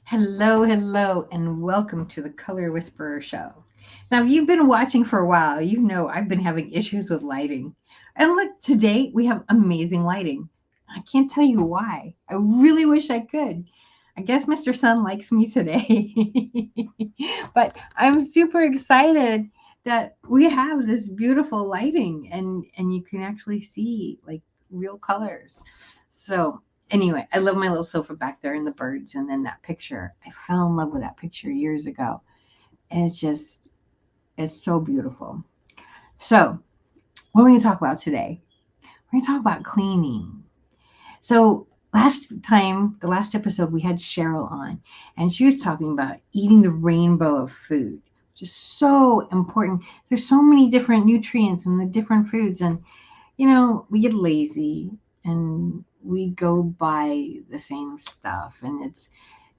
Hello, hello, and welcome to the Color Whisperer Show. Now, if you've been watching for a while, you know I've been having issues with lighting. And look, today we have amazing lighting. I can't tell you why. I really wish I could. I guess Mr. Sun likes me today. But I'm super excited that we have this beautiful lighting and you can actually see like real colors. So, anyway, I love my little sofa back there and the birds and then that picture. I fell in love with that picture years ago. And it's so beautiful. So, what are we going to talk about today? We're going to talk about cleaning. So, the last episode, we had Cheryl on, and she was talking about eating the rainbow of food, which is so important. There's so many different nutrients in the different foods, and we get lazy and we go buy the same stuff, and it's,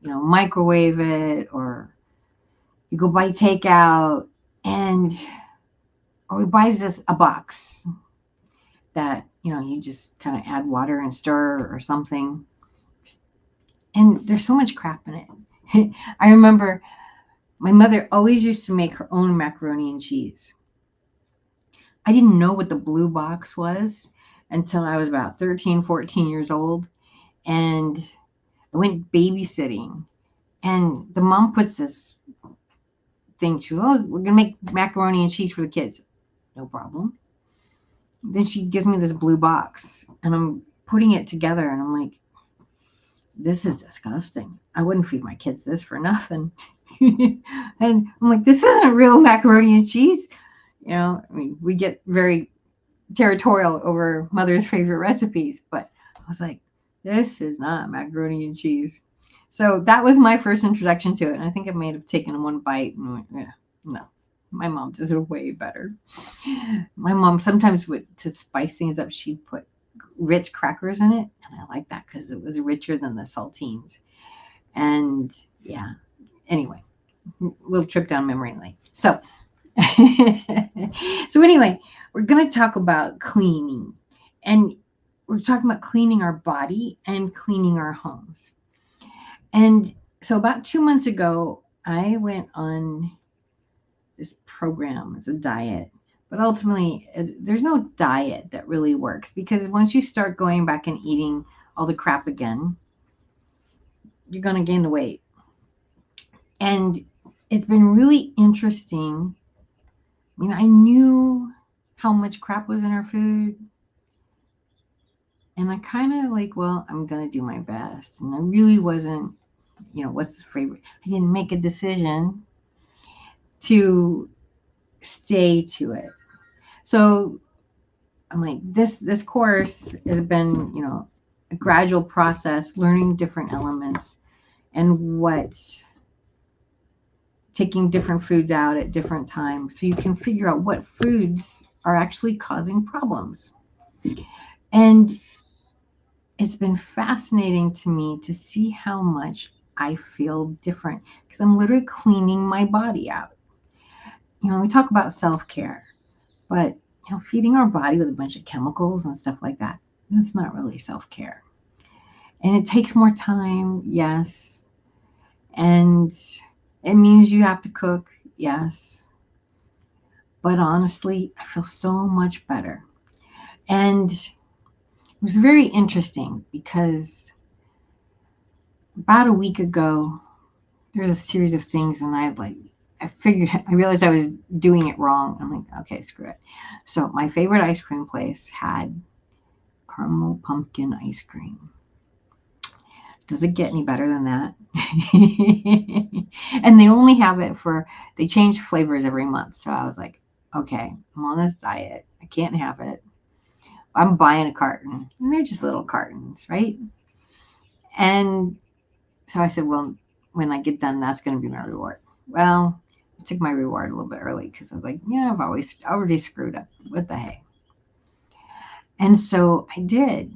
microwave it, or you go buy takeout, and or we buy just a box that, you just kind of add water and stir or something. And there's so much crap in it. I remember my mother always used to make her own macaroni and cheese. I didn't know what the blue box was until I was about 13, 14 years old. And I went babysitting. And the mom puts this thing to, oh, we're going to make macaroni and cheese for the kids. No problem. Then she gives me this blue box. And I'm putting it together. And I'm like, this is disgusting. I wouldn't feed my kids this for nothing. And I'm like, this isn't real macaroni and cheese. We get very territorial over mother's favorite recipes, but I was like, this is not macaroni and cheese. So that was my first introduction to it. And I think I may have taken one bite and went, yeah, no, my mom does it way better. My mom sometimes would, to spice things up, she'd put rich crackers in it. And I like that because it was richer than the saltines. And yeah, anyway, little trip down memory lane. So, so anyway, we're going to talk about cleaning. And we're talking about cleaning our body and cleaning our homes. And so about 2 months ago, I went on this program as a diet. But ultimately, there's no diet that really works because once you start going back and eating all the crap again, you're going to gain the weight. And it's been really interesting. I mean, I knew how much crap was in our food. And I kind of like, well, I'm going to do my best. And I really wasn't, what's the favorite? I didn't make a decision to stay to it. So I'm like, this course has been, a gradual process, learning different elements and taking different foods out at different times so you can figure out what foods are actually causing problems. And it's been fascinating to me to see how much I feel different because I'm literally cleaning my body out. We talk about self-care, but feeding our body with a bunch of chemicals and stuff like that, that's not really self-care. And it takes more time, yes. And it means you have to cook, yes. But honestly, I feel so much better. And it was very interesting because about a week ago, there was a series of things, and I realized I was doing it wrong. I'm like, okay, screw it. So my favorite ice cream place had caramel pumpkin ice cream. Does it get any better than that? And they only have it they change flavors every month. So I was like, okay, I'm on this diet. I can't have it. I'm buying a carton. And they're just little cartons, right? And so I said, well, when I get done, that's going to be my reward. Well, I took my reward a little bit early because I was like, I've already screwed up. What the heck? And so I did.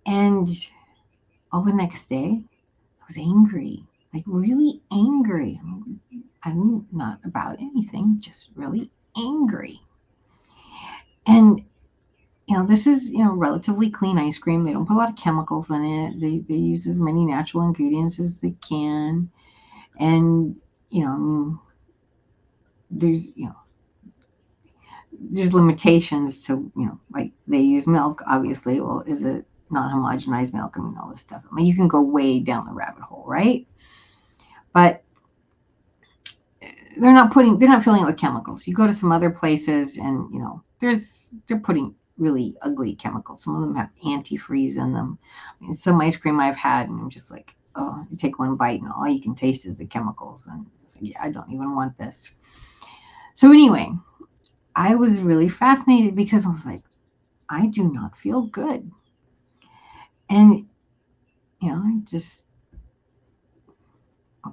And all the next day, I was angry, like really angry. I'm not about anything, just really angry. And this is, relatively clean ice cream. They don't put a lot of chemicals in it. They use as many natural ingredients as they can. And, there's, there's limitations to, like they use milk, obviously. Well, is it not homogenized milk? I mean, all this stuff. I mean, you can go way down the rabbit hole, right? But they're not filling it with chemicals. You go to some other places and, they're putting really ugly chemicals. Some of them have antifreeze in them. I mean, some ice cream I've had, and I'm just like, oh, you take one bite and all you can taste is the chemicals. And it's like, yeah, I don't even want this. So anyway, I was really fascinated because I was like, I do not feel good. And, okay,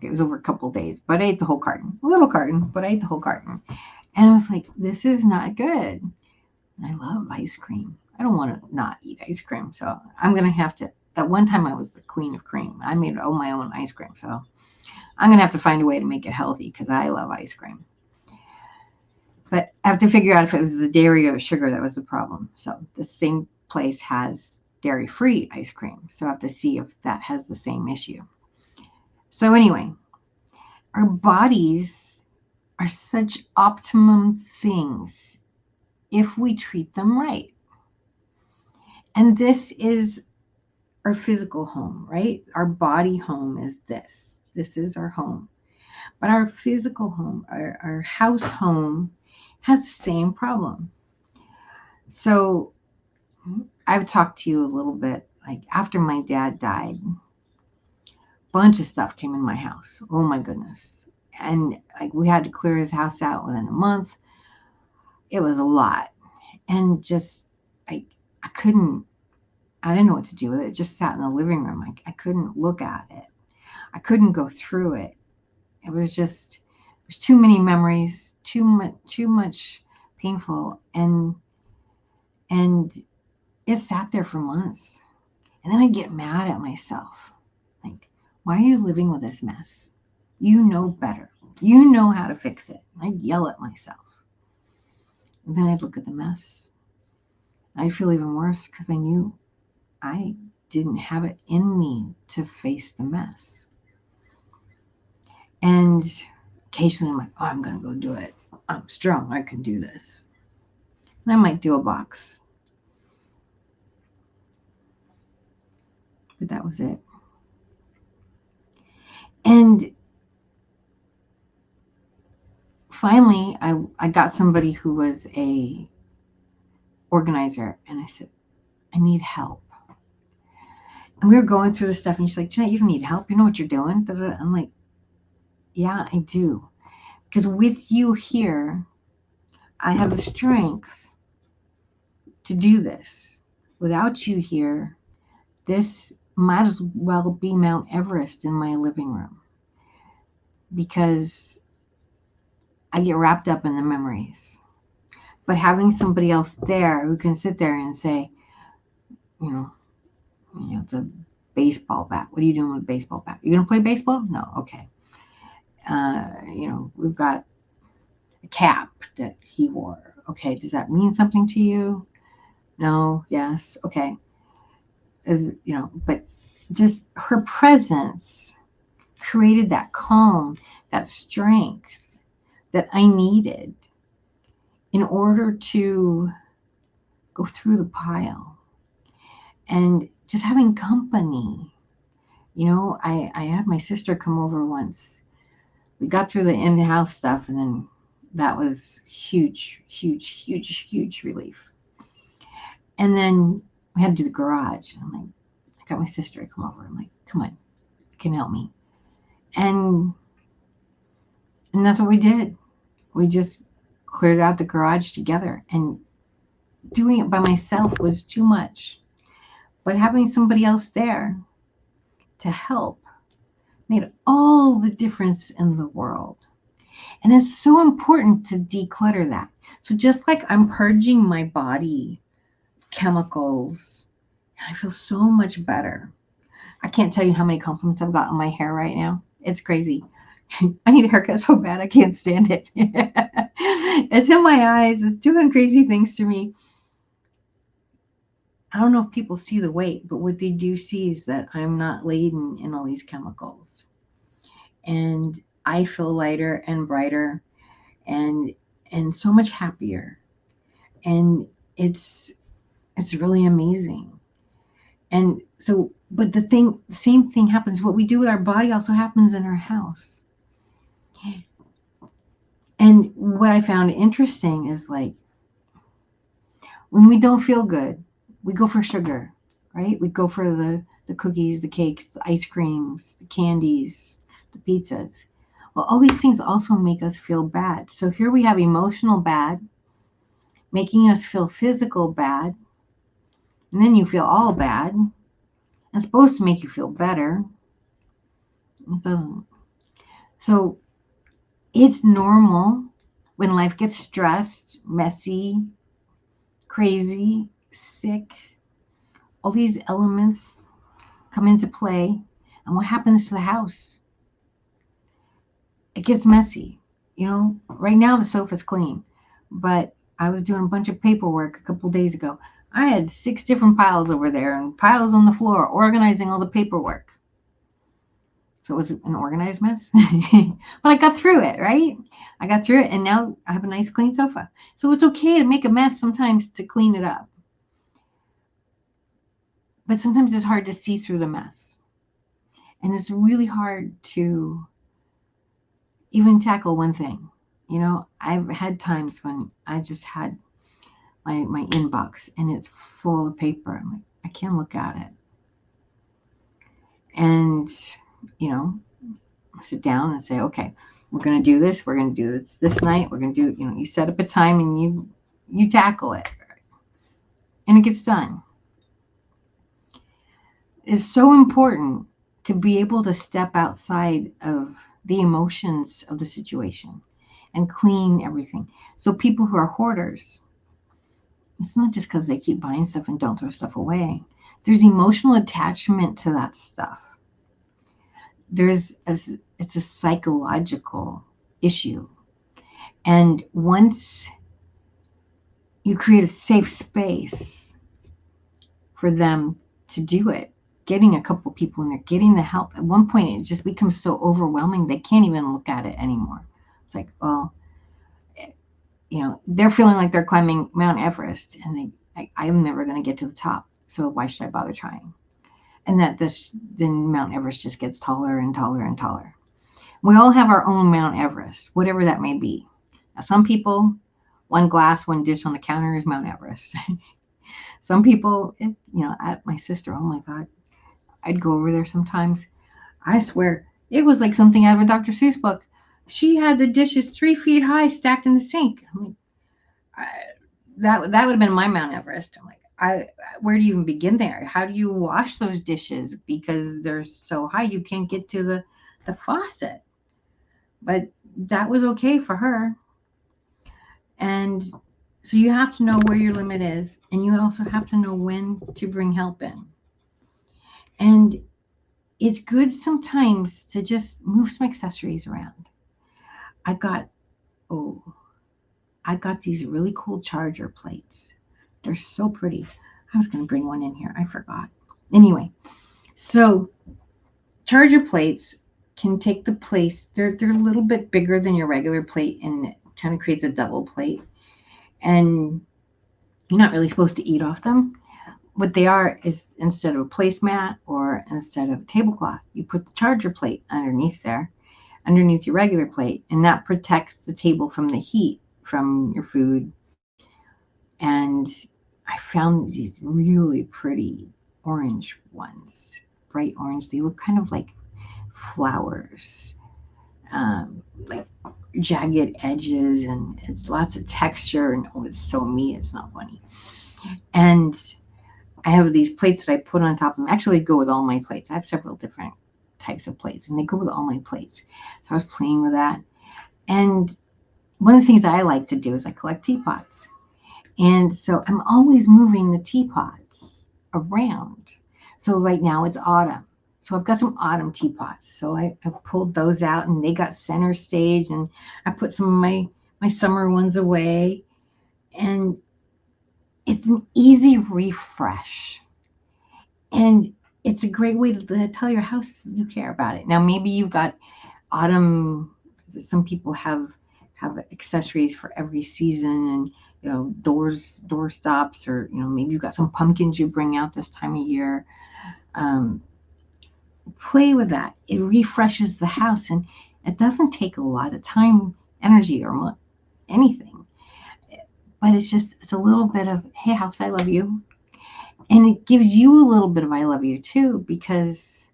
it was over a couple of days, but I ate the whole carton. A little carton, but I ate the whole carton. And I was like, this is not good. And I love ice cream. I don't want to not eat ice cream. So I'm going to have to. At one time, I was the queen of cream. I made all my own ice cream. So I'm going to have to find a way to make it healthy because I love ice cream. But I have to figure out if it was the dairy or the sugar that was the problem. So the same place has dairy-free ice cream. So I have to see if that has the same issue. So anyway, our bodies are such optimum things if we treat them right. And this is our physical home, right? Our body home is this. This is our home. But our physical home, our house home, has the same problem. So I've talked to you a little bit, like after my dad died, a bunch of stuff came in my house. Oh my goodness. And like we had to clear his house out within a month. It was a lot. And just I didn't know what to do with it. It just sat in the living room. I couldn't look at it. I couldn't go through it. It was just, there's too many memories, too much painful. And it sat there for months. And then I get mad at myself. Like, why are you living with this mess? You know better. You know how to fix it. I'd yell at myself. And then I'd look at the mess. I'd feel even worse because I knew I didn't have it in me to face the mess. And occasionally I'm like, oh, I'm going to go do it. I'm strong. I can do this. And I might do a box. But that was it. And finally, I got somebody who was a organizer. And I said, I need help. And we were going through this stuff. And she's like, Jeanette, you don't need help. You know what you're doing? I'm like, yeah, I do. Because with you here, I have the strength to do this. Without you here, this might as well be Mount Everest in my living room. Because I get wrapped up in the memories. But having somebody else there who can sit there and say, it's a baseball bat. What are you doing with a baseball bat? You going to play baseball? No. Okay. We've got a cap that he wore. Okay. Does that mean something to you? No. Yes. Okay. But just her presence created that calm, that strength that I needed in order to go through the pile. And just having company. I had my sister come over once. We got through the in-house stuff, and then that was huge, huge, huge, huge relief. And then we had to do the garage. I'm like, I got my sister to come over. I'm like, come on, you can help me. And that's what we did. We just cleared out the garage together. And doing it by myself was too much. But having somebody else there to help made all the difference in the world. And it's so important to declutter that. So just like I'm purging my body chemicals, I feel so much better. I can't tell you how many compliments I've got on my hair right now. It's crazy. I need a haircut so bad I can't stand it. It's in my eyes. It's doing crazy things to me. I don't know if people see the weight, but what they do see is that I'm not laden in all these chemicals. And I feel lighter and brighter and so much happier. And it's really amazing. And so, but the same thing happens. What we do with our body also happens in our house. And what I found interesting is like when we don't feel good, we go for sugar, right? We go for the cookies, the cakes, the ice creams, the candies, the pizzas. Well, all these things also make us feel bad. So here we have emotional bad, making us feel physical bad, and then you feel all bad. It's supposed to make you feel better. It doesn't. So it's normal when life gets stressed, messy, crazy, sick. All these elements come into play. And what happens to the house? It gets messy. You know, right now the sofa's clean, but I was doing a bunch of paperwork a couple days ago. I had 6 different piles over there and piles on the floor organizing all the paperwork. So it was an organized mess. But I got through it, right? I got through it and now I have a nice clean sofa. So it's okay to make a mess sometimes to clean it up. But sometimes it's hard to see through the mess. And it's really hard to even tackle one thing. You know, I've had times when I just had my inbox and it's full of paper. I'm like, I can't look at it. And, you know, I sit down and say, okay, we're going to do this. We're going to do this night. We're going to do, you know, you set up a time and you tackle it. And it gets done. It's so important to be able to step outside of the emotions of the situation and clean everything. So people who are hoarders, it's not just because they keep buying stuff and don't throw stuff away. There's emotional attachment to that stuff. It's a psychological issue. And once you create a safe space for them to do it, getting a couple people in there, getting the help, at one point it just becomes so overwhelming they can't even look at it anymore. It's like, well, you know, they're feeling like they're climbing Mount Everest and I'm never going to get to the top. So why should I bother trying? And then Mount Everest just gets taller and taller and taller. We all have our own Mount Everest, whatever that may be. Now, some people, one glass, one dish on the counter is Mount Everest. Some people, you know, my sister, oh my God, I'd go over there sometimes. I swear, it was like something out of a Dr. Seuss book. She had the dishes 3 feet high stacked in the sink. I'm like, that would have been my Mount Everest. I'm like, where do you even begin there? How do you wash those dishes? Because they're so high, you can't get to the faucet. But that was okay for her. And so you have to know where your limit is, and you also have to know when to bring help in. And it's good sometimes to just move some accessories around. I got these really cool charger plates. They're so pretty. I was going to bring one in here. I forgot. Anyway, so charger plates can take the place. They're a little bit bigger than your regular plate, and it kind of creates a double plate. And you're not really supposed to eat off them. What they are is instead of a placemat or instead of a tablecloth, you put the charger plate underneath there, underneath your regular plate, and that protects the table from the heat from your food. And I found these really pretty orange ones, bright orange. They look kind of like flowers, like jagged edges, and it's lots of texture. And oh, it's so me, it's not funny. And I have these plates that I put on top of them. Actually, go with all my plates. I have several different types of plates, and they go with all my plates. So I was playing with that. And one of the things I like to do is I collect teapots. And so I'm always moving the teapots around. So right now it's autumn. So I've got some autumn teapots. So I pulled those out and they got center stage, and I put some of my summer ones away. And It's an easy refresh. And it's a great way to tell your house you care about it. Now, maybe you've got autumn, some people have accessories for every season, and door stops, or maybe you've got some pumpkins you bring out this time of year. Um, Play with that. It refreshes the house, and it doesn't take a lot of time, energy, or anything. But it's a little bit of, hey, house, I love you. And it gives you a little bit of I love you too, because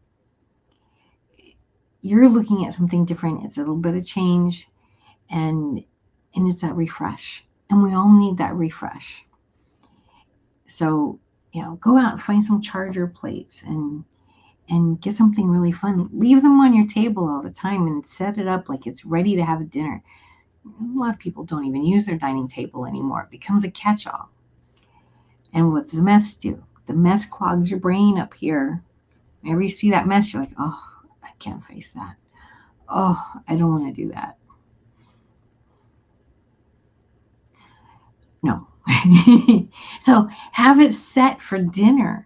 you're looking at something different. It's a little bit of change, and it's that refresh. And we all need that refresh. So, go out and find some charger plates, and get something really fun. Leave them on your table all the time and set it up like it's ready to have a dinner. A lot of people don't even use their dining table anymore. It becomes a catch-all. And what's the mess do? The mess clogs your brain up here. Whenever you see that mess, you're like, oh, I can't face that. Oh, I don't want to do that. No. So have it set for dinner.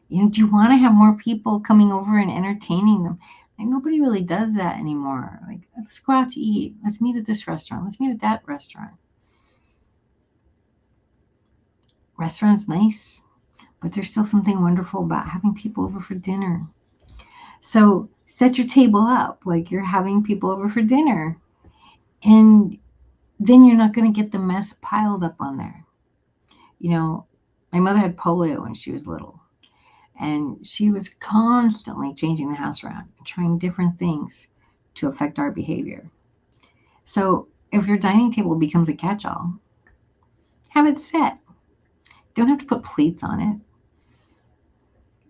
Do you want to have more people coming over and entertaining them? Like, nobody really does that anymore. Like, let's go out to eat. Let's meet at this restaurant. Let's meet at that restaurant. Restaurant's nice, but there's still something wonderful about having people over for dinner. So set your table up like you're having people over for dinner. And then you're not going to get the mess piled up on there. My mother had polio when she was little, and she was constantly changing the house around, trying different things to affect our behavior. So if your dining table becomes a catch-all, have it set. Don't have to put plates on it.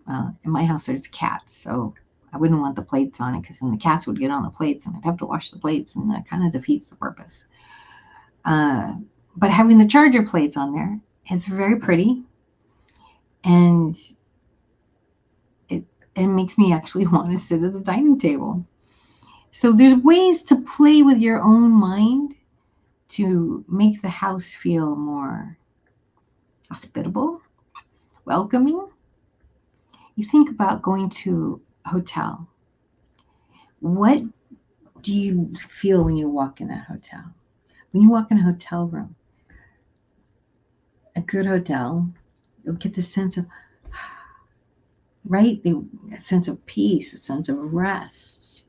Well, in my house there's cats, so I wouldn't want the plates on it, because then the cats would get on the plates and I'd have to wash the plates, and that kind of defeats the purpose. But having the charger plates on there, it's very pretty, and it makes me actually want to sit at the dining table. So there's ways to play with your own mind to make the house feel more hospitable, welcoming. You think about going to a hotel. What do you feel when you walk in that hotel? When you walk in a hotel room, a good hotel, you'll get the sense of, right? A sense of peace, a sense of rest.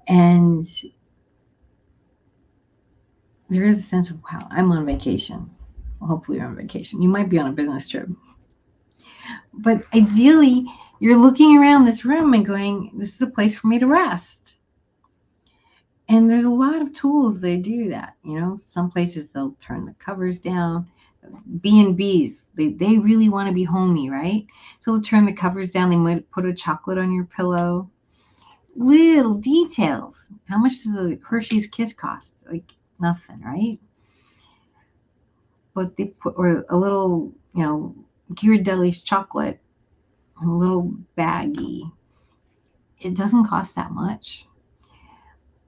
And there is a sense of, wow, I'm on vacation. Well, hopefully you're on vacation. You might be on a business trip. But ideally, you're looking around this room and going, this is a place for me to rest. And there's a lot of tools they do that. Some places they'll turn the covers down. B&Bs, they really want to be homey, right? So they'll turn the covers down. They might put a chocolate on your pillow. Little details. How much does a Hershey's Kiss cost? Like nothing, right? But they put, or a little, Ghirardelli's chocolate, a little baggie. It doesn't cost that much,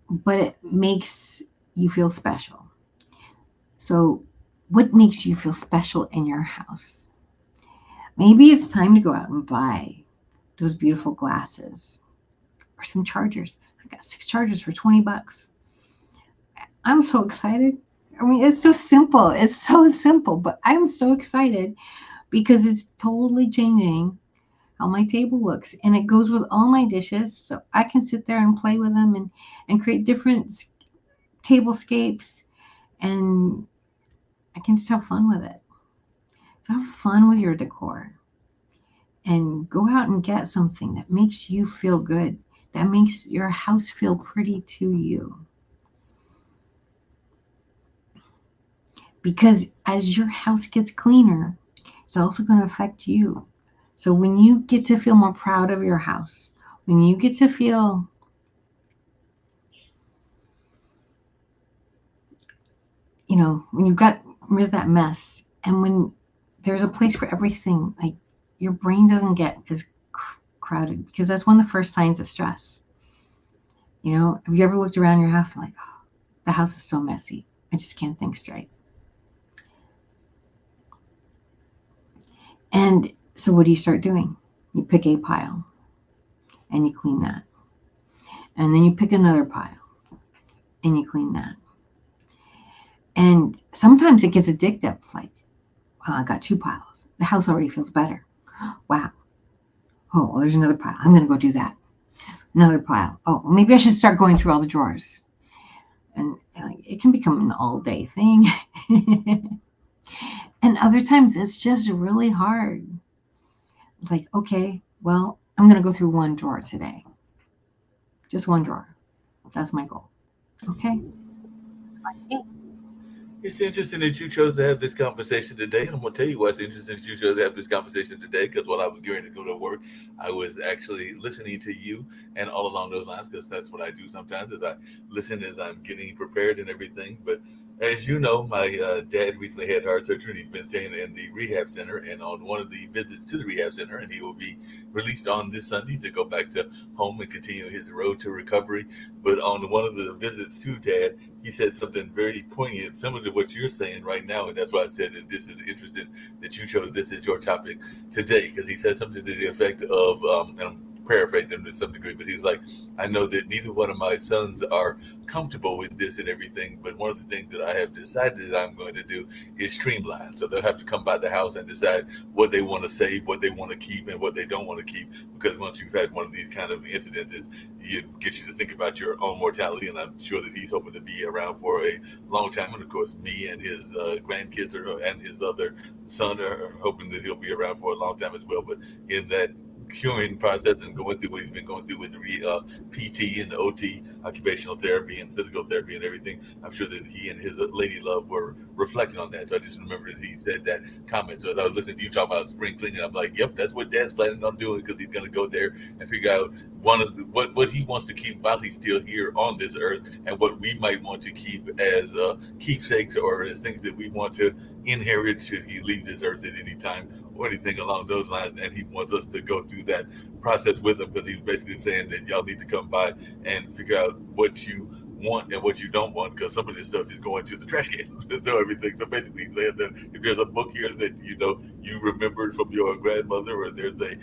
but it makes you feel special. So what makes you feel special in your house? Maybe it's time to go out and buy those beautiful glasses or some chargers. I got 6 chargers for $20. I'm so excited. I mean, it's so simple. It's so simple, but I'm so excited because it's totally changing how my table looks, and it goes with all my dishes, so I can sit there and play with them, and create different tablescapes, and I can just have fun with it. So have fun with your decor, and go out and get something that makes you feel good, that makes your house feel pretty to you. Because as your house gets cleaner, it's also going to affect you. So when you get to feel more proud of your house, when you get to feel when you've got rid of that mess, and when there's a place for everything, like your brain doesn't get as crowded, because that's one of the first signs of stress. Have you ever looked around your house and like, oh, the house is so messy, I just can't think straight? And so what do you start doing? You pick a pile and you clean that. And then you pick another pile and you clean that. And sometimes it gets addictive. Like, well, I got 2 piles. The house already feels better. Wow. Oh, well, there's another pile. I'm going to go do that. Another pile. Oh, well, maybe I should start going through all the drawers. And like, it can become an all day thing. And other times it's just really hard. It's like, okay, well, I'm going to go through one drawer today. Just one drawer. That's my goal. Okay. That's my goal. It's interesting that you chose to have this conversation today. And I'm going to tell you why it's interesting that you chose to have this conversation today. Because while I was getting to go to work, I was actually listening to you and all along those lines, because that's what I do sometimes is I listen as I'm getting prepared and everything. But as you know, my dad recently had heart surgery and he's been staying in the rehab center. And on one of the visits to the rehab center, and he will be released on this Sunday to go back to home and continue his road to recovery. But on one of the visits to dad, he said something very poignant, similar to what you're saying right now, and that's why I said that this is interesting that you chose this as your topic today, because he said something to the effect of, and I'm paraphrasing him to some degree, but he's like, I know that neither one of my sons are comfortable with this and everything, but one of the things that I have decided that I'm going to do is streamline. So they'll have to come by the house and decide what they want to save, what they want to keep, and what they don't want to keep, because once you've had one of these kind of incidences, it gets you to think about your own mortality. And I'm sure that he's hoping to be around for a long time. And of course, me and his grandkids and his other son are hoping that he'll be around for a long time as well. But in that curing process and going through what he's been going through with the PT and the OT, occupational therapy and physical therapy and everything, I'm sure that he and his lady love were reflecting on that. So I just remember that he said that comment. So as I was listening to you talk about spring cleaning, I'm like, yep, that's what Dad's planning on doing, because he's going to go there and figure out what he wants to keep while he's still here on this earth, and what we might want to keep as keepsakes or as things that we want to inherit should he leave this earth at any time or anything along those lines. And he wants us to go through that process with him, because he's basically saying that y'all need to come by and figure out what you want and what you don't want, because some of this stuff is going to the trash can. So everything. So basically, he's saying that if there's a book here that you remembered from your grandmother, or there's a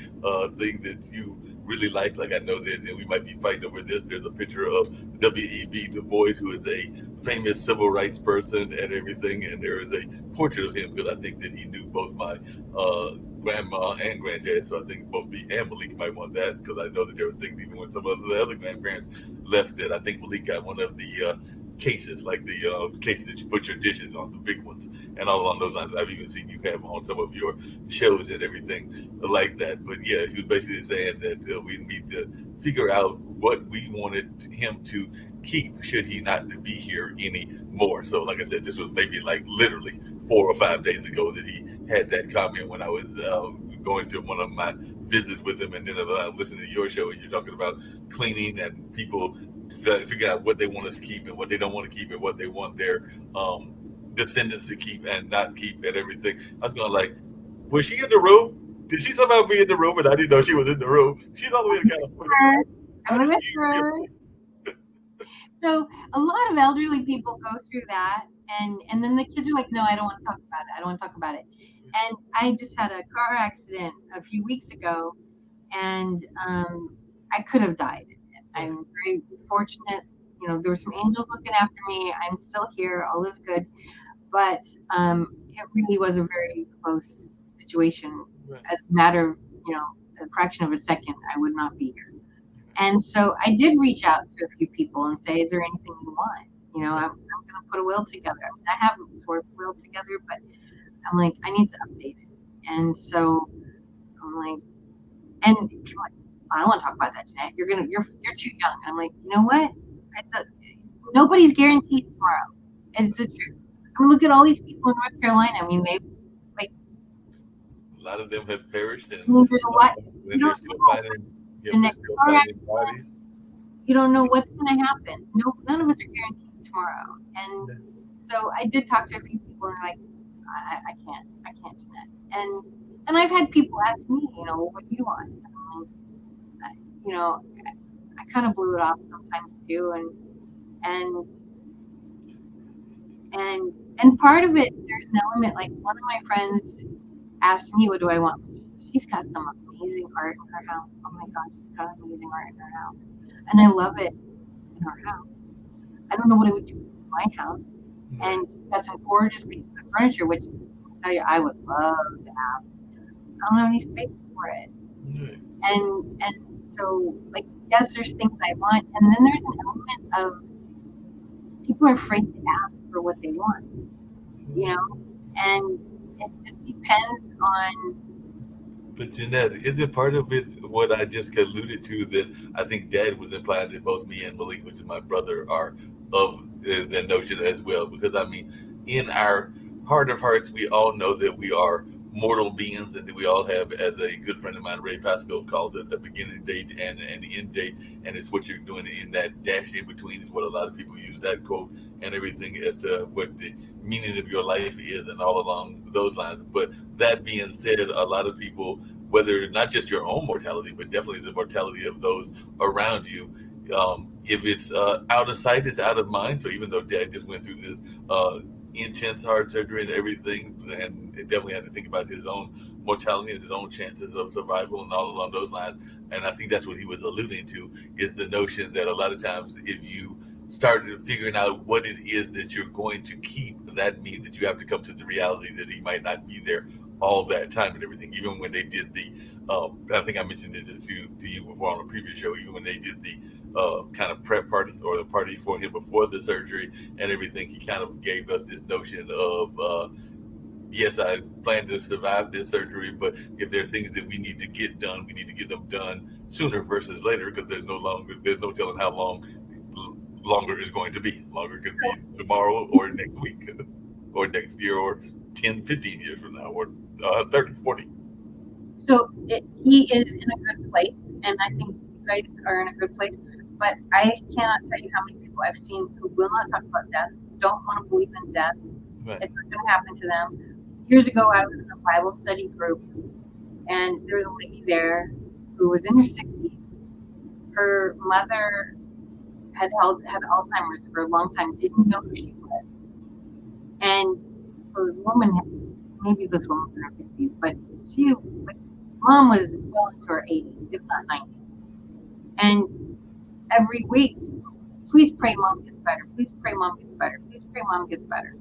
thing that you really like I know that we might be fighting over this. There's a picture of W.E.B. Du Bois, who is a famous civil rights person and everything, and there is a portrait of him, because I think that he knew both my grandma and granddad, so I think both me and Malik might want that, because I know that there were things even when some of the other grandparents left it. I think Malik got one of the cases, like the cases that you put your dishes on, the big ones, and all along those lines. I've even seen you have on some of your shows and everything like that. But yeah, he was basically saying that we need to figure out what we wanted him to keep should he not be here anymore. So, like I said, this was maybe like literally 4 or 5 days ago that he had that comment when I was going to one of my visits with him, and then I was listening to your show, and you're talking about cleaning and people figure out what they want to keep and what they don't want to keep, and what they want their descendants to keep and not keep and everything. I was going like, was she in the room? Did she somehow be in the room and I didn't know she was in the room? She's all the way in California. How I'm did the she even whisperer. So a lot of elderly people go through that, and then the kids are like, no, I don't want to talk about it. I don't want to talk about it. And I just had a car accident a few weeks ago, and I could have died. get I'm very fortunate. There were some angels looking after me. I'm still here. All is good. But it really was a very close situation. right? As a matter of, you know, a fraction of a second, I would not be here. And so I did reach out to a few people and say, is there anything you want? Right. I'm going to put a will together. I mean, I have a sort of will together, but I'm like, I need to update it. And so I'm like, and people are like, I don't want to talk about that, Jeanette. You're too young. And I'm like, you know what? Thought, nobody's guaranteed tomorrow. It's the truth. I mean, look at all these people in North Carolina. I mean, they like. A lot of them have perished, I mean, there's a lot. and You they're don't still know finding, the they're next still car finding accident. bodies. You don't know what's going to happen. No, none of us are guaranteed tomorrow. And so I did talk to a few people, and they're like, I can't do that. And I've had people ask me, well, what do you want? And I'm like, you know, I kind of blew it off sometimes too, and and and part of it, there's an element like one of my friends. asked me, what do I want? She's got some amazing art in her house. Oh my God, she's got amazing art in her house. And I love it in her house. I don't know what I would do in my house. Right. And she's got some gorgeous pieces of furniture, which I'll tell you, I would love to have. I don't have any space for it. Right. And so like yes, there's things I want, and then there's an element of people are afraid to ask for what they want, you know, and it just depends on. But Jeanette, is it part of it what I just alluded to that I think Dad was implying that both me and Malik, which is my brother, are of the notion as well? Because I mean, in our heart of hearts, we all know that we are mortal beings and that we all have, as a good friend of mine, Ray Pasco, calls it, a beginning date and an end date. And it's what you're doing in that dash in between is what a lot of people use that quote and everything as to what the meaning of your life is and all along those lines. But that being said, a lot of people, whether not just your own mortality, but definitely the mortality of those around you. If it's out of sight, it's out of mind. So even though Dad just went through this intense heart surgery and everything, and definitely had to think about his own mortality and his own chances of survival and all along those lines. And I think that's what he was alluding to is the notion that a lot of times if you started figuring out what it is that you're going to keep, that means that you have to come to the reality that he might not be there all that time and everything. Even when they did the, I think I mentioned this to you before on a previous show. Even when they did the kind of prep party or the party for him before the surgery and everything, he kind of gave us this notion of, yes, I plan to survive this surgery, but if there are things that we need to get done, we need to get them done sooner versus later because there's no telling how long longer is going to be. Longer could be tomorrow or next week or next year or 10, 15 years from now or 30, 40. So he is in a good place, and I think you guys are in a good place. But I cannot tell you how many people I've seen who will not talk about death, don't want to believe in death. Right. It's not going to happen to them. Years ago, I was in a Bible study group, and there was a lady there who was in her 60s. Her mother had Alzheimer's for a long time, didn't know who she was. And so this woman, maybe this woman was in her 50s, but she, like, mom was well into her 80s, if not 90s. And every week, please pray mom gets better. Please pray mom gets better. Please pray mom gets better.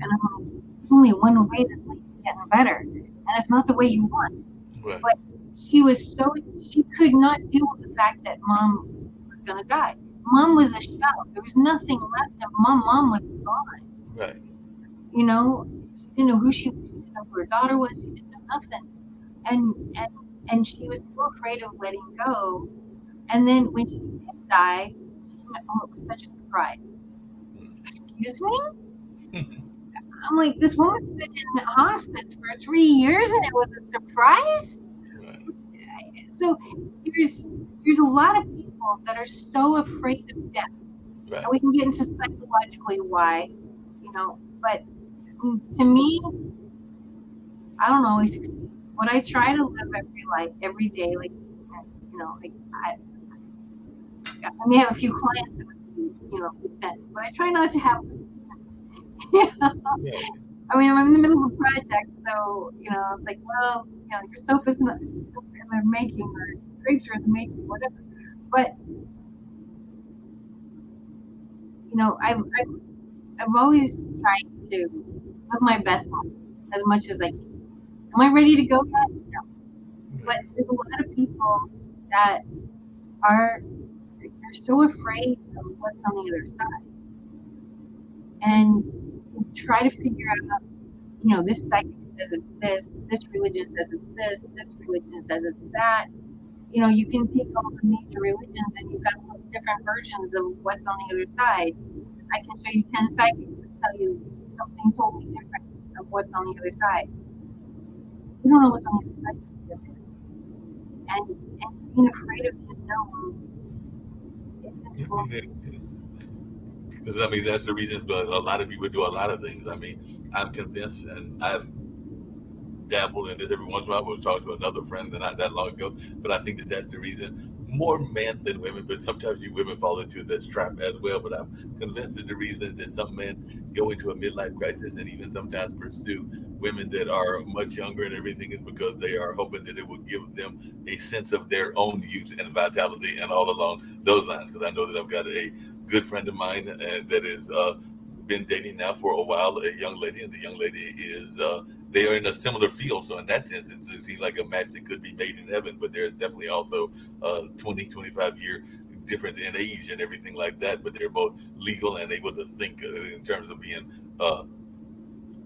And I'm like, there's only one way this lady's getting better. And it's not the way you want. Right. But she could not deal with the fact that mom was going to die. Mom was a shell. There was nothing left of mom. Mom was gone. Right. You know, she didn't know she didn't know who her daughter was. She didn't know nothing. And she was so afraid of letting go. And then when she did die, it was such a surprise. Excuse me? I'm like, this woman's been in hospice for 3 years and it was a surprise? Right. So there's a lot of people that are so afraid of death. Right. And we can get into psychologically why, but to me, I don't always succeed. What I try to live every day, like I may have a few clients that would be, good sense, but I try not to have Yeah. I mean, I'm in the middle of a project, so, it's like, well, your sofa's in the making, or grapes are in the making, whatever. But, I've always tried to live my best life as much as I can. Am I ready to go yet? No. But there's a lot of people that they're so afraid of what's on the other side. And try to figure out, this psychic says it's this religion says it's this religion says it's that. You can take all the major religions and you've got different versions of what's on the other side. I can show you 10 psychics that tell you something totally different of what's on the other side. You don't know what's on the other side. And being afraid of the unknown. Because I mean, that's the reason for a lot of people do a lot of things. I mean, I'm convinced, and I've dabbled in this every once in a while. I was talking to another friend not that long ago, but I think that that's the reason. More men than women, but sometimes you women fall into this trap as well. But I'm convinced that the reason that some men go into a midlife crisis and even sometimes pursue women that are much younger and everything is because they are hoping that it will give them a sense of their own youth and vitality and all along those lines. Because I know that I've got a good friend of mine that has been dating now for a while, a young lady, and the young lady is they are in a similar field. So in that sense, it seems like a match that could be made in heaven. But there's definitely also 20, 25 year difference in age and everything like that. But they're both legal and able to think in terms of being uh,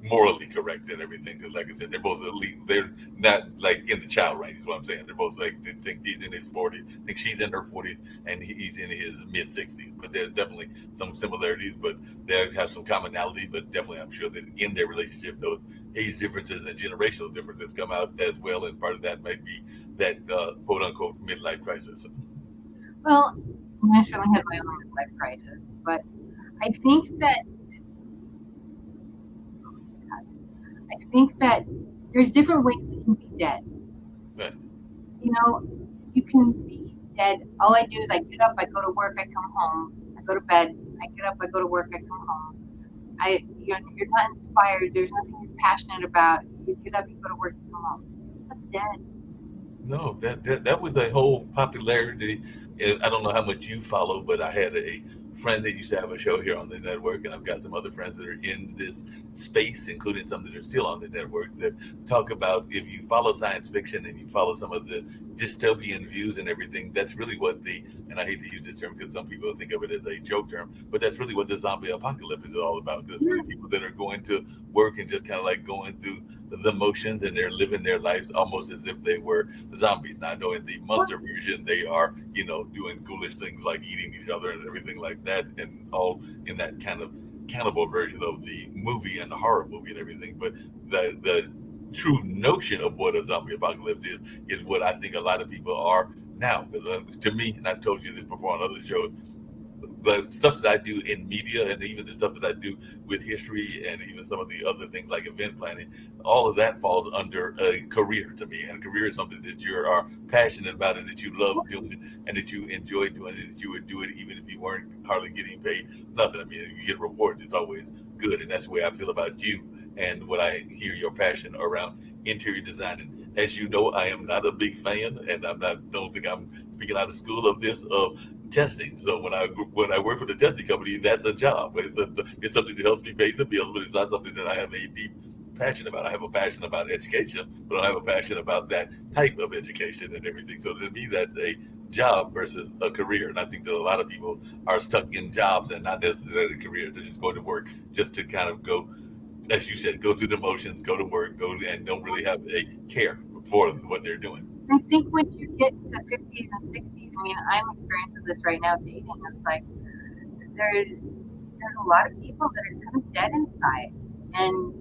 morally correct and everything. Because, like I said, they're both elite. They're not like in the child range. Is what I'm saying. They're both like they think he's in his 40s, think she's in her 40s, and he's in his mid 60s. But there's definitely some similarities, but they have some commonality. But definitely, I'm sure that in their relationship, those age differences and generational differences come out as well. And part of that might be that quote unquote midlife crisis. Well, I certainly had my own midlife crisis, but I think that I think that there's different ways we can be dead. Right. You know, you can be dead. All I do is I get up, I go to work, I come home, I go to bed, I get up, I go to work, I come home. You're not inspired. There's nothing you're passionate about. You get up, you go to work, you come home. That's dead. No, that was a whole popularity. I don't know how much you follow, but I had a friend that used to have a show here on the network, and I've got some other friends that are in this space, including some that are still on the network, that talk about if you follow science fiction and you follow some of the dystopian views and everything, that's really what and I hate to use the term because some people think of it as a joke term, but that's really what the zombie apocalypse is all about. Because really people that are going to work and just kind of like going through the motions and they're living their lives almost as if they were zombies. Now I know in the monster version they are, doing ghoulish things like eating each other and everything like that, and all in that kind of cannibal version of the movie and the horror movie and everything. But the true notion of what a zombie apocalypse is what I think a lot of people are now. Because to me, and I've told you this before on other shows, the stuff that I do in media and even the stuff that I do with history and even some of the other things like event planning, all of that falls under a career to me. And a career is something that you are passionate about and that you love doing and that you enjoy doing and that you would do it even if you weren't hardly getting paid nothing. I mean, you get rewards, it's always good. And that's the way I feel about you and what I hear your passion around interior design. And as you know, I am not a big fan, and don't think I'm speaking out of school of this of testing. So when I work for the testing company, that's a job. It's something that helps me pay the bills, but it's not something that I have a deep passion about. I have a passion about education, but I have a passion about that type of education and everything. So to me, that's a job versus a career. And I think that a lot of people are stuck in jobs and not necessarily careers. They're just going to work just to kind of go, as you said, go through the motions, go to work, go and don't really have a care for what they're doing. I think once you get to 50s and 60s, I mean, I'm experiencing this right now dating. It's like there's a lot of people that are kind of dead inside, and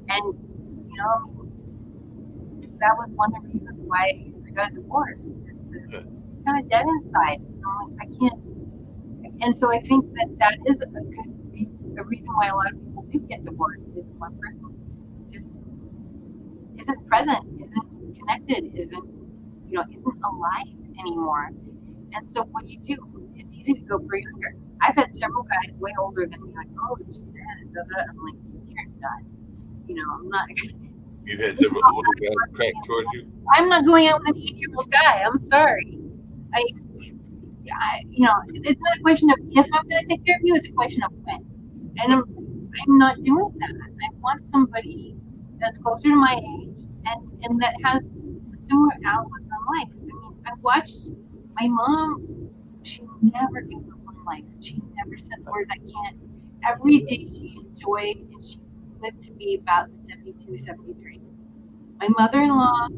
I mean, that was one of the reasons why I got a divorce. Is kind of dead inside. I can't, and so I think that is could be a reason why a lot of people do get divorced. Is one person just isn't present, isn't connected, isn't alive anymore. And so what do you do? It's easy to go for younger. I've had several guys way older than me, like, oh, she's dead. I'm like, you're nuts. I'm not. You've had several older guys crack towards you. I'm not going out with an 8-year-old guy. I'm sorry. It's not a question of if I'm going to take care of you. It's a question of when. And I'm not doing that. I want somebody that's closer to my age and that has a similar outlook on life. I mean, I watched my mom. She never gave up on life. She never said words I can't. Every day she enjoyed, and she lived to be about 72, 73. My mother-in-law,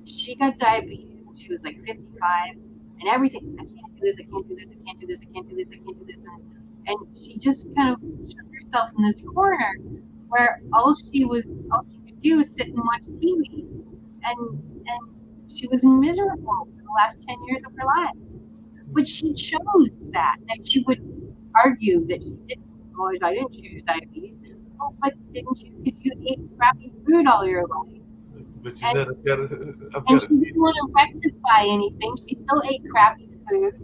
she got diabetes when she was like 55, and everything. I can't do this. I can't do this. I can't do this. I can't do this. I can't do this. And she just kind of shut herself in this corner where all she could do was sit and watch TV, and she was miserable for the last 10 years of her life. But she chose that, and she would argue that she didn't. Oh, I didn't choose diabetes. Oh, but didn't you? Because you ate crappy food all your life. But And she didn't want to rectify anything. She still ate crappy food,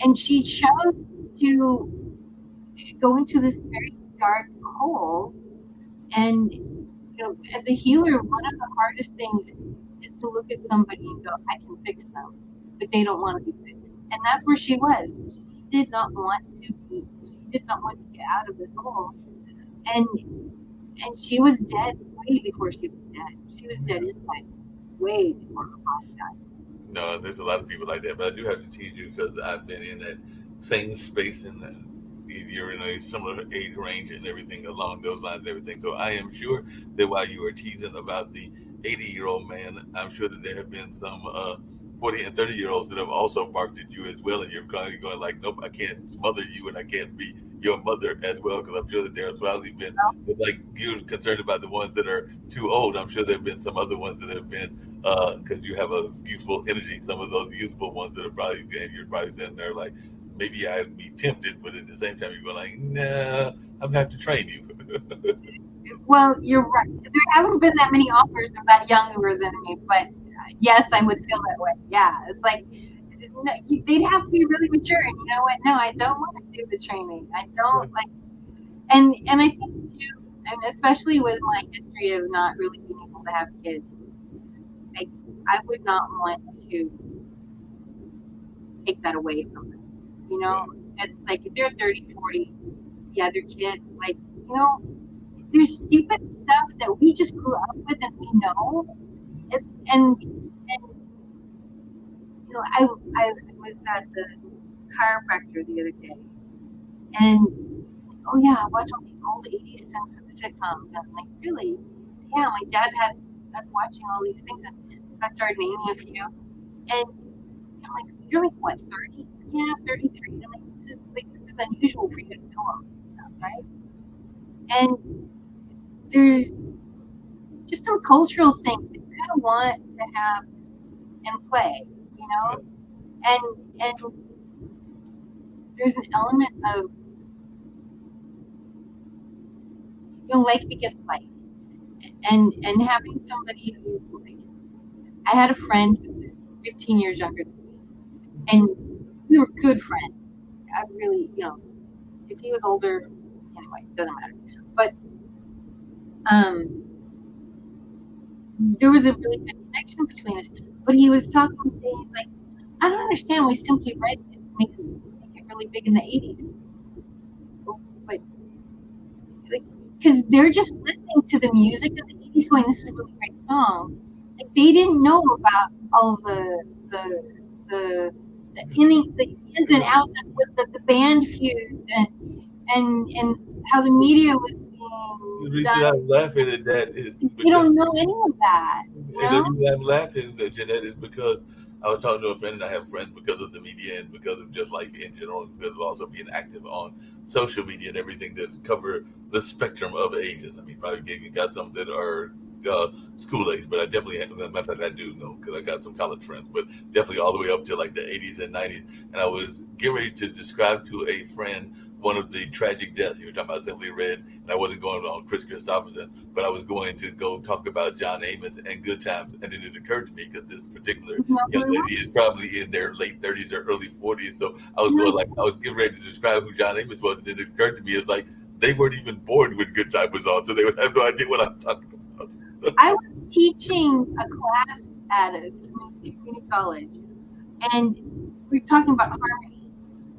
and she chose to go into this very dark hole And as a healer, one of the hardest things is to look at somebody and go, I can fix them, but they don't want to be fixed. And that's where she was. She did not want to be. She did not want to get out of this hole. And she was dead way before she was dead. She was dead inside way before her body died. No, there's a lot of people like that, but I do have to tease you because I've been in that same space and you're in a similar age range and everything along those lines and everything. So I am sure that while you were teasing about the 80-year-old man, I'm sure that there have been some 40 and 30-year-olds that have also barked at you as well, and you're kind of going like, nope, I can't smother you and I can't be your mother as well, because I'm sure that there has probably been, just like you're concerned about the ones that are too old, I'm sure there have been some other ones that have been because you have a youthful energy. Some of those youthful ones that are probably, and you're probably sitting there like, maybe I'd be tempted, but at the same time, you're going like, nah, I'm gonna have to train you. Well, you're right. There haven't been that many offers of that younger than me, but yes, I would feel that way. Yeah, it's like no, they'd have to be really mature. And you know what? No, I don't want to do the training. I don't like, and I think too, and especially with my history of not really being able to have kids, I I would not want to take that away from them. You know, Right. it's like if they're 30, 40, yeah, they're kids. Like, there's stupid stuff that we just grew up with and we know. And I was at the chiropractor the other day, and oh yeah, I watch all these old 80s sitcoms, and I'm like, really? So, yeah, my dad had us watching all these things, and so I started naming a few, and I'm like, you're like what, 30? Yeah, 33. And I'm like, this is unusual for you to know all this stuff, right? And there's just some cultural things that you kind of want to have and play, you know, Yeah. and there's an element of like begets like, and having somebody who's like, I had a friend who was 15 years younger than me, and we were good friends. I really, if he was older, anyway, doesn't matter. But um, there was a really good connection between us. But he was talking to me, he's like, I don't understand why Simply Red didn't make it really big in the 80s. But like, because they're just listening to the music of the 80s, going, "This is a really great song." Like they didn't know about all the the ins and outs of what the band feuds and how the media was The being reason done. I'm laughing at that is They because don't know any of that, you and the know. reason I'm laughing, Jeanette, is because I was talking to a friend, and I have friends because of the media and because of just life in general, and because of also being active on social media and everything that cover the spectrum of ages. I mean, probably even got some that are school age, but I definitely, as a matter of fact, I do know because I got some college friends, but definitely all the way up to like the 80s and 90s. And I was getting ready to describe to a friend one of the tragic deaths. You were talking about Simply Red, and I wasn't going on Chris Christopherson, but I was going to go talk about John Amos and Good Times. And then it occurred to me because this particular You know young who it lady was? is probably in their late 30s or early 40s. So I was going No, like, I was getting ready to describe who John Amos was. And then it occurred to me, it's like they weren't even born when Good Time was on. So they would have no idea what I was talking about. I was teaching a class at a community college, and we were talking about harmony,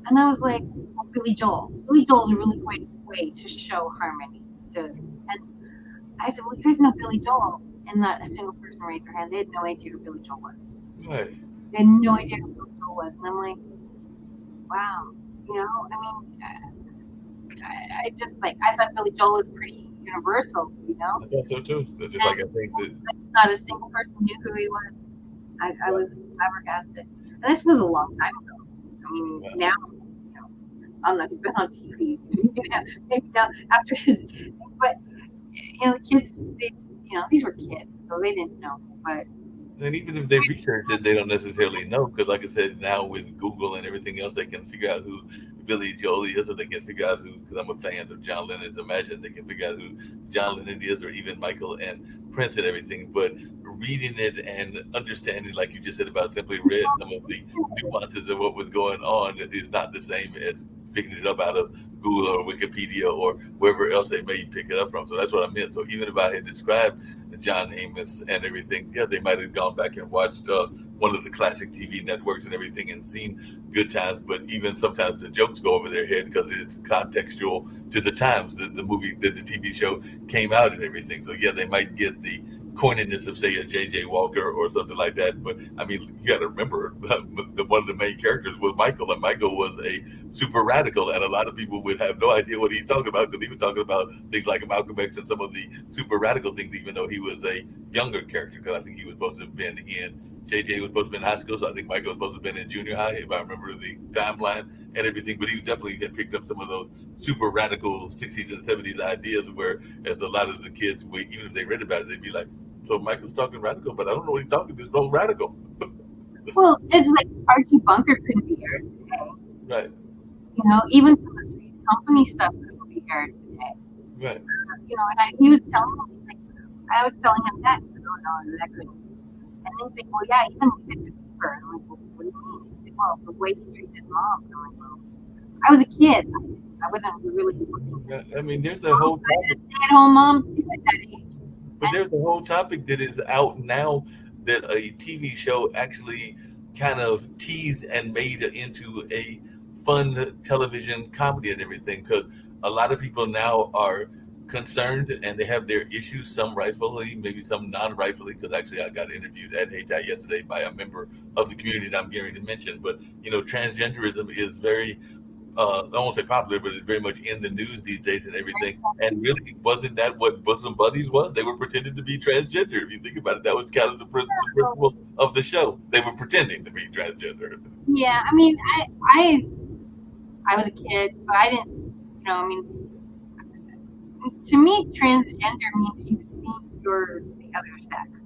and I was like, well, Billy Joel. Billy Joel is a really great way to show harmony. And I said, well, you guys know Billy Joel, and not a single person raised their hand. They had no idea who Billy Joel was. Right. They had no idea who Billy Joel was, and I'm like, wow, I mean, I just like I thought Billy Joel was pretty universal, I thought so too. So just like I and think that, not a single person knew who he was. I was flabbergasted. And this was a long time ago. I mean, yeah. now, I'm not been on TV. Maybe now after his, but the kids, these were kids, so they didn't know. But And even if they research it, they don't necessarily know because, like I said, now with Google and everything else, they can figure out who Billy Joel is, or they can figure out who. Because I'm a fan of John Lennon's Imagine, they can figure out who John Lennon is, or even Michael and Prince and everything. But reading it and understanding, like you just said about Simply Red, some of the nuances of what was going on is not the same as picking it up out of Google or Wikipedia or wherever else they may pick it up from. So that's what I meant. So even if I had described John Amos and everything, yeah, they might have gone back and watched one of the classic TV networks and everything and seen Good Times. But even sometimes the jokes go over their head because it's contextual to the times that the movie, that the TV show came out and everything. So yeah, they might get the corniness of, say, a J.J. Walker or something like that. But I mean, you got to remember one of the main characters was Michael, and Michael was a super radical, and a lot of people would have no idea what he's talking about because he was talking about things like Malcolm X and some of the super radical things, even though he was a younger character. Because I think he was supposed to have been in JJ was supposed to be in high school, so I think Michael was supposed to have been in junior high, if I remember the timeline and everything. But he definitely had picked up some of those super radical 60s and 70s ideas, where as a lot of the kids, even if they read about it, they'd be like, so Michael's talking radical, but I don't know what he's talking. There's no radical. Well, it's like Archie Bunker couldn't be aired today. Right. You know, even some of the Three's Company stuff couldn't be aired today. Right. You know, and he was telling me, like, I was telling him that, no, that couldn't. And he's like, well, yeah, even we did Cooper. And I'm like, well, what do you mean? He's like, well, the way he treated mom. And I'm like, well, I was a kid. I wasn't really looking. Yeah, I mean, there's a whole stay-at-home mom too at that age. But there's a whole topic that is out now that a TV show actually kind of teased and made into a fun television comedy and everything, because a lot of people now are concerned and they have their issues, some rightfully, maybe some non-rightfully, because actually I got interviewed at HI yesterday by a member of the community that I'm going to mention. But, you know, transgenderism is very I won't say popular, but it's very much in the news these days and everything. And really, wasn't that what Bosom Buddies was? They were pretending to be transgender. If you think about it, that was kind of the principle of the show. They were pretending to be transgender. Yeah, I mean, I was a kid, but I didn't, you know, I mean, to me, transgender means you think you're the other sex.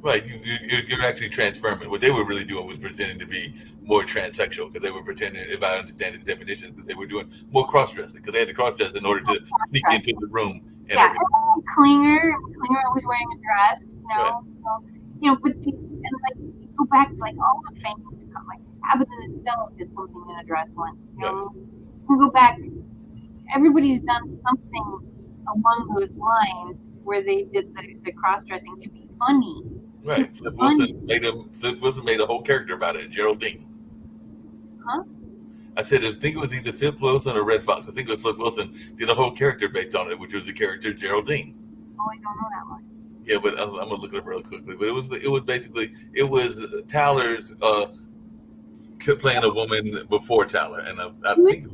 Right, you're actually transforming. What they were really doing was pretending to be more transsexual, because they were pretending, if I understand the definitions, that they were doing more cross-dressing, because they had to cross-dress in order to sneak into the room. And yeah, and Klinger was wearing a dress, you know. Right. So, you know, but and like you go back to like all the famous, like Abbott and Costello did something in a dress once. You know, Right. We go back. Everybody's done something along those lines where they did the cross-dressing to be funny. Right. Flip Wilson made a whole character about it, Geraldine. Huh? I said, I think it was either Flip Wilson or Red Fox. I think it was Flip Wilson did a whole character based on it, which was the character Geraldine. Oh, I don't know that one. Yeah, but I'm gonna look it up real quickly. But it was basically Tyler's playing a woman before Tyler, and I think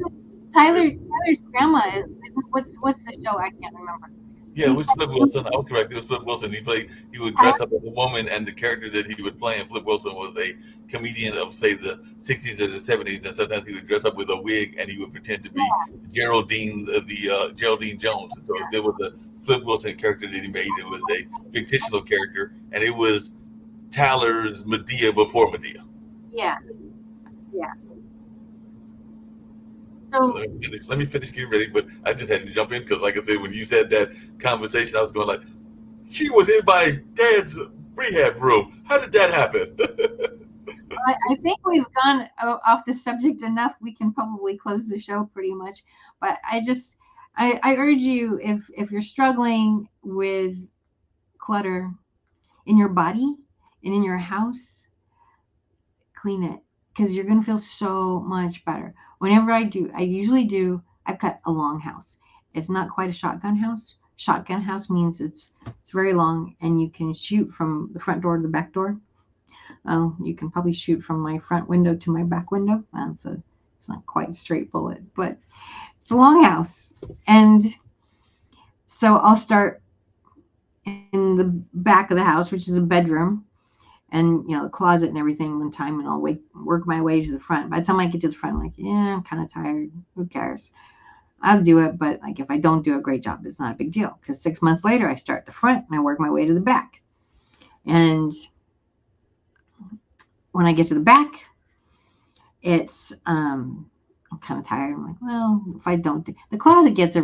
Tyler's grandma. What's the show? I can't remember. yeah, it was Flip Wilson. I was correct. It was Flip Wilson. He would dress up as a woman, and the character that he would play in Flip Wilson was a comedian of, say, the 60s or the 70s, and sometimes he would dress up with a wig and he would pretend to be Geraldine, Geraldine Jones. So there was a Flip Wilson character that he made. It was a fictional character, and it was Tyler's Medea before Medea. Yeah. So Let me finish getting ready, but I just had to jump in because, like I said, when you said that conversation, I was going like, she was in my dad's rehab room. How did that happen? I think we've gone off the subject enough. We can probably close the show pretty much. But I urge you, if you're struggling with clutter in your body and in your house, clean it, because you're going to feel so much better. Whenever I usually I've got a long house. It's not quite a shotgun house. Shotgun house means it's very long and you can shoot from the front door to the back door. You can probably shoot from my front window to my back window. It's not quite a straight bullet, but it's a long house. And so I'll start in the back of the house, which is a bedroom, and, you know, the closet and everything one time, and I'll work my way to the front. By the time I get to the front, I'm like, yeah, I'm kind of tired. Who cares? I'll do it. But like, if I don't do a great job, it's not a big deal, because 6 months later, I start the front and I work my way to the back. And when I get to the back, it's, I'm kind of tired. I'm like, well, if I don't do, the closet gets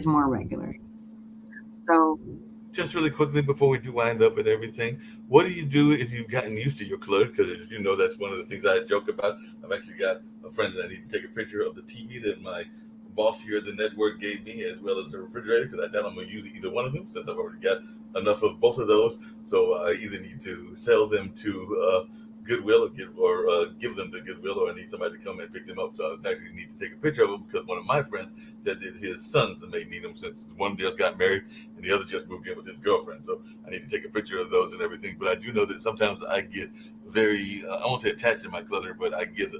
more regular. So just really quickly before we do wind up and everything, what do you do if you've gotten used to your clutter? Because as you know, that's one of the things I joke about. I've actually got a friend that I need to take a picture of the TV that my boss here at the network gave me, as well as the refrigerator, because I doubt I'm going to use either one of them since I've already got enough of both of those. So I either need to sell them to Goodwill or give them to Goodwill, or I need somebody to come and pick them up. So I actually need to take a picture of them because one of my friends said that his sons may need them since one just got married and the other just moved in with his girlfriend. So I need to take a picture of those and everything. But I do know that sometimes I get very, I won't say attached to my clutter, but I get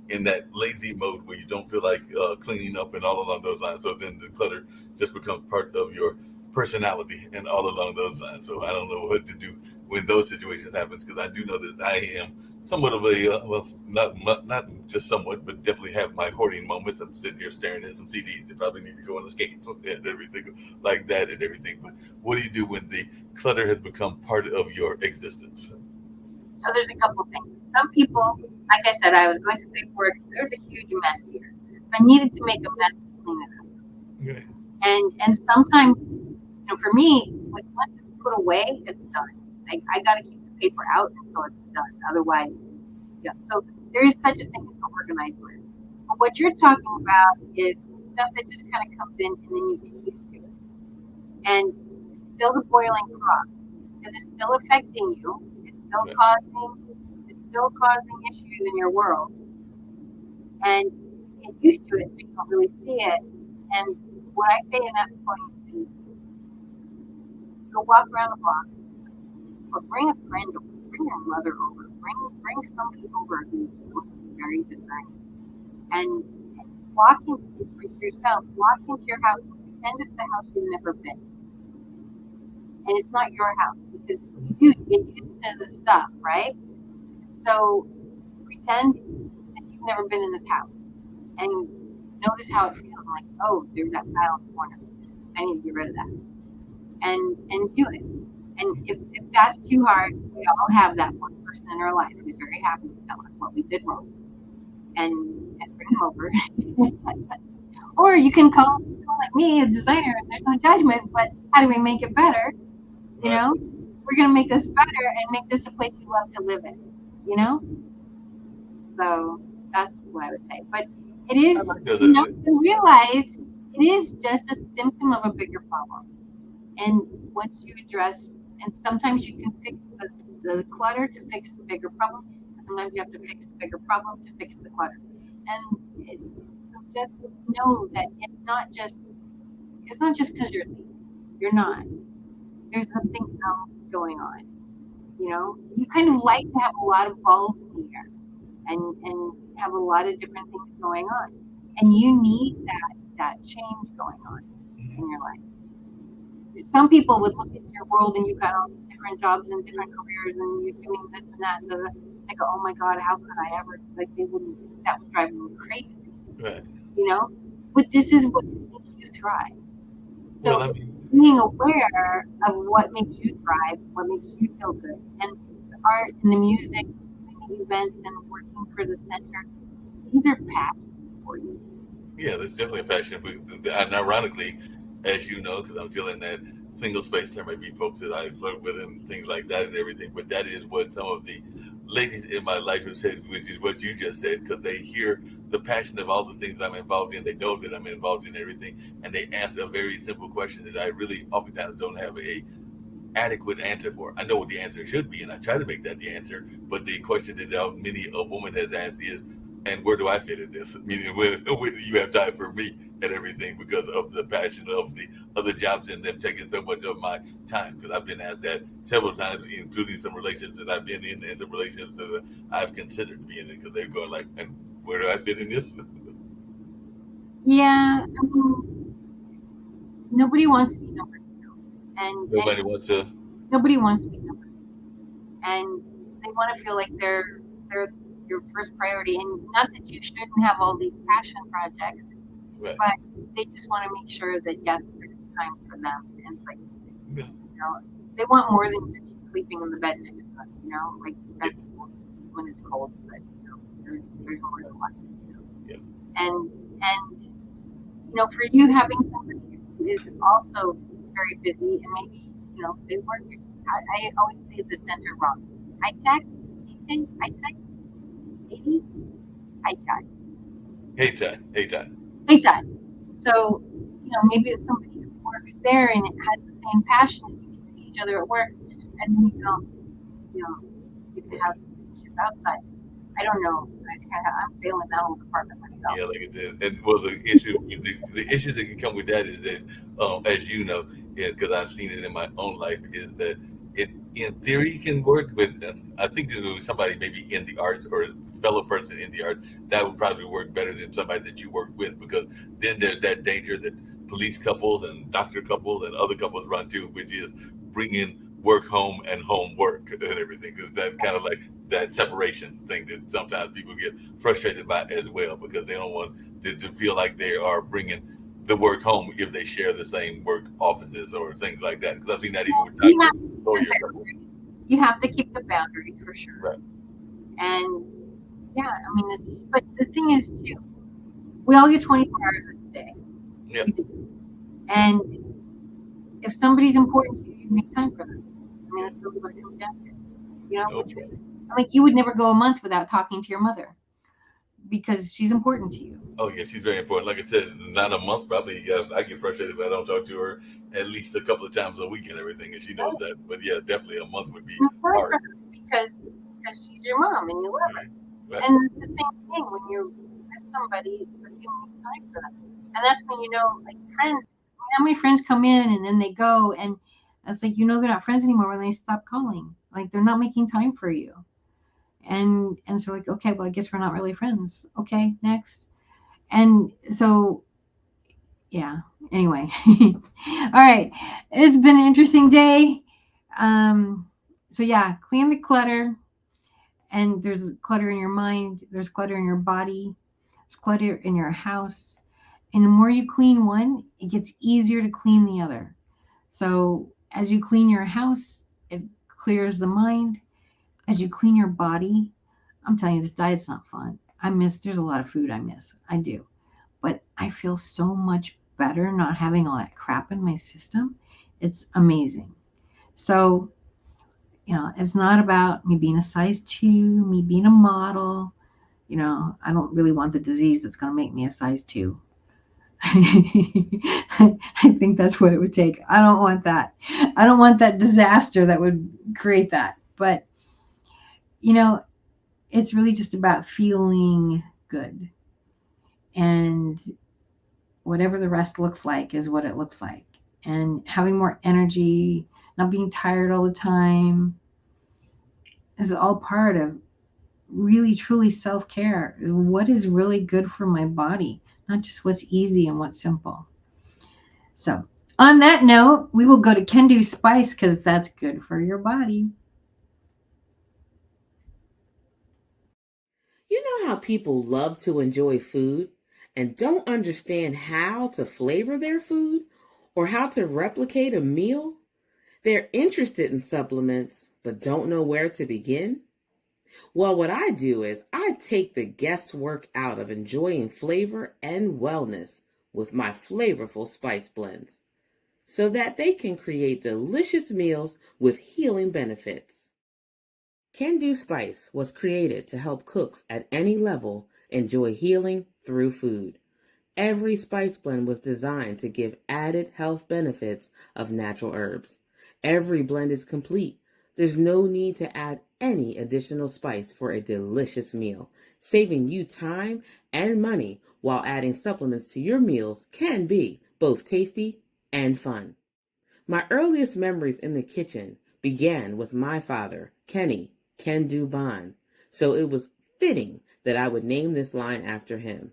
in that lazy mode where you don't feel like cleaning up and all along those lines. So then the clutter just becomes part of your personality and all along those lines. So I don't know what to do when those situations happens because I do know that I am somewhat of a well, not just somewhat, but definitely have my hoarding moments. I'm sitting here staring at some CDs that probably need to go on the skates and everything like that and everything. But what do you do when the clutter has become part of your existence? So there's a couple things. Some people, like I said, I was going through paperwork. There's a huge mess here. I needed to make a mess to clean it up. Okay. And sometimes, for me, like once it's put away, it's done. I got to keep the paper out until it's done. Otherwise, yeah. So there is such a thing as an organized list. But what you're talking about is stuff that just kind of comes in and then you get used to it. And it's still the boiling pot because it's still affecting you. Right. It's still causing issues in your world. And you get used to it so you don't really see it. And what I say in that point is go walk around the block or bring a friend over, bring your mother over, bring somebody over who's very discerning. And walk into yourself, walk into your house and pretend it's a house you've never been. And it's not your house because you do get used to the stuff, right? So pretend that you've never been in this house and notice how it feels like, oh, there's that pile in the corner. I need to get rid of that. And do it. And if that's too hard, we all have that one person in our life who's very happy to tell us what we did wrong and bring them over. Or you can call like me, a designer, and there's no judgment, but how do we make it better? You know, we're going to make this better and make this a place you love to live in, So that's what I would say. But it is, you realize it is just a symptom of a bigger problem. And once you address, and sometimes you can fix the clutter to fix the bigger problem. Sometimes you have to fix the bigger problem to fix the clutter. And so just know that it's not just because you're lazy. You're not. There's something else going on. You kind of like to have a lot of balls in the air and have a lot of different things going on. And you need that change going on in your life. Some people would look at your world and you've got all these different jobs and different careers and you're doing this and that and they go, oh my God, how could I ever, like that would drive them crazy. Right. But this is what makes you thrive. So being aware of what makes you thrive, what makes you feel good, and the art and the music, and the events and working for the center, these are passions for you. Yeah, there's definitely a passion. And ironically, as you know, because I'm still in that single space, there may be folks that I flirt with and things like that and everything. But that is what some of the ladies in my life have said, which is what you just said, because they hear the passion of all the things that I'm involved in. They know that I'm involved in everything, and they ask a very simple question that I really oftentimes don't have a adequate answer for. I know what the answer should be, and I try to make that the answer. But the question that many a woman has asked is, and where do I fit in this? Meaning, when do you have time for me and everything because of the passion of the other jobs and them taking so much of my time? Because I've been asked that several times, including some relationships that I've been in and some relationships that I've considered being in, because they're going like, and where do I fit in this? Yeah, I mean, nobody wants to be number two, and Nobody wants to. Nobody wants to be number two, and they want to feel like they're your first priority. And not that you shouldn't have all these passion projects, Right. but they just want to make sure that yes, there's time for them. And it's like, they want more than just you sleeping in the bed next to them. Like that's when it's cold, but there's more than one. Yeah. And for you having somebody who is also very busy and maybe they work. I always say the center wrong. I tech, I tech, 80, I tech. Hey, Ty. Hey, Ty. Anytime. So, maybe it's somebody who works there and it has the same passion, and you get to see each other at work, and then you know, you can have relationships outside. I don't know. I'm failing that whole department myself. Yeah, like I said, and well, the issue, the issue that can come with that is that, as you know, because I've seen it in my own life, is that it, in theory, can work, but I think there's gonna be somebody maybe in the arts or a fellow person in the arts that would probably work better than somebody that you work with, because then there's that danger that police couples and doctor couples and other couples run to, which is bringing work home and home work and everything, because that's kind of like that separation thing that sometimes people get frustrated by as well, because they don't want to feel like they are bringing the work home if they share the same work offices or things like that. Because I've seen that even with You doctors. have to keep the boundaries. You have to keep the boundaries for sure. Right. And yeah, I mean, but the thing is too, we all get 24 hours a day. Yeah. We do. And if somebody's important to you, you make time for them. I mean, that's really what it comes down to. Like you would never go a month without talking to your mother because she's important to you. Oh yeah, she's very important. Like I said, not a month probably. I get frustrated if I don't talk to her at least a couple of times a week and everything, and she knows that. But yeah, definitely a month would be hard. Because she's your mom and you love her. Right. And it's the same thing when you're with somebody, but you make time for them. And that's when like friends. I mean, how many friends come in and then they go, and it's like they're not friends anymore when they stop calling. Like they're not making time for you. And so like, okay, well, I guess we're not really friends. Okay, next. And so, yeah. Anyway, all right. It's been an interesting day. So yeah, clean the clutter. And there's clutter in your mind. There's clutter in your body. There's clutter in your house. And the more you clean one, it gets easier to clean the other. So as you clean your house, it clears the mind. As you clean your body, I'm telling you, this diet's not fun. There's a lot of food I miss. I do. But I feel so much better not having all that crap in my system. It's amazing. So, it's not about me being a size 2, me being a model. I don't really want the disease that's going to make me a size 2. I think that's what it would take. I don't want that. I don't want that disaster that would create that. But, it's really just about feeling good. And whatever the rest looks like is what it looks like. And having more energy, not being tired all the time, is all part of really, truly self-care. Is what is really good for my body, not just what's easy and what's simple. So on that note, we will go to Can Do Spice because that's good for your body. You know how people love to enjoy food and don't understand how to flavor their food or how to replicate a meal? They're interested in supplements but don't know where to begin? Well, what I do is I take the guesswork out of enjoying flavor and wellness with my flavorful spice blends so that they can create delicious meals with healing benefits. Can Do Spice was created to help cooks at any level enjoy healing through food. Every spice blend was designed to give added health benefits of natural herbs. Every blend is complete. There's no need to add any additional spice for a delicious meal. Saving you time and money while adding supplements to your meals can be both tasty and fun. My earliest memories in the kitchen began with my father, Kenny Can Do Bond, so it was fitting that I would name this line after him.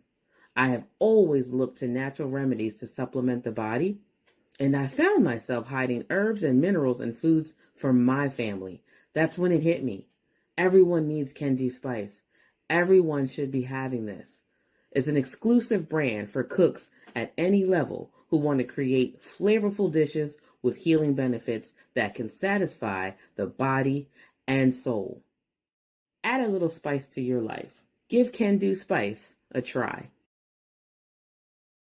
I have always looked to natural remedies to supplement the body, and I found myself hiding herbs and minerals in foods for my family. That's when it hit me. Everyone needs Can Do Spice. Everyone should be having this. It's an exclusive brand for cooks at any level who want to create flavorful dishes with healing benefits that can satisfy the body and soul. Add a little spice to your life. Give Can Do Spice a try.